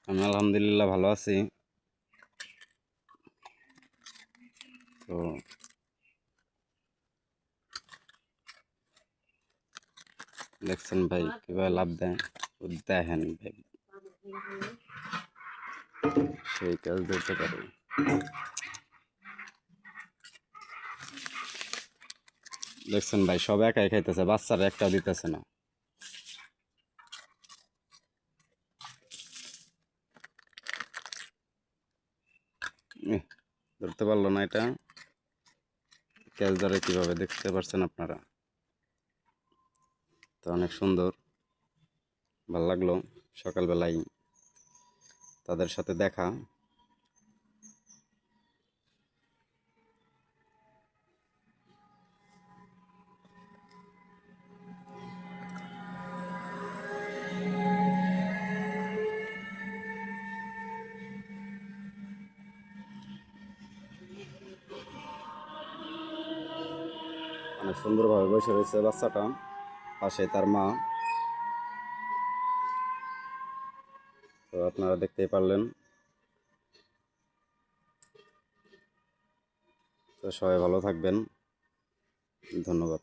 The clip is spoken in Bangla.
আমি আলহামদুলিল্লাহ ভালো আছি। তো দেখছেন ভাই কিভাবে লাভ দেয়, দেখেন ভাই সেই কাজ দিতে পারে। দেখছেন ভাই সব একাই খাইতেছে, বাচ্চারা একটা দিতেছে না। ধরতে পারলো না এটা, ক্যাচ ধরে কিভাবে দেখতে পারছেন আপনারা। তো অনেক সুন্দর, ভালো লাগলো সকালবেলায় তাদের সাথে দেখা। অনেক সুন্দরভাবে বসে রয়েছে বাচ্চাটা, পাশে তার মা। তো আপনারা দেখতেই পারলেন। তো সবাই ভালো থাকবেন, ধন্যবাদ।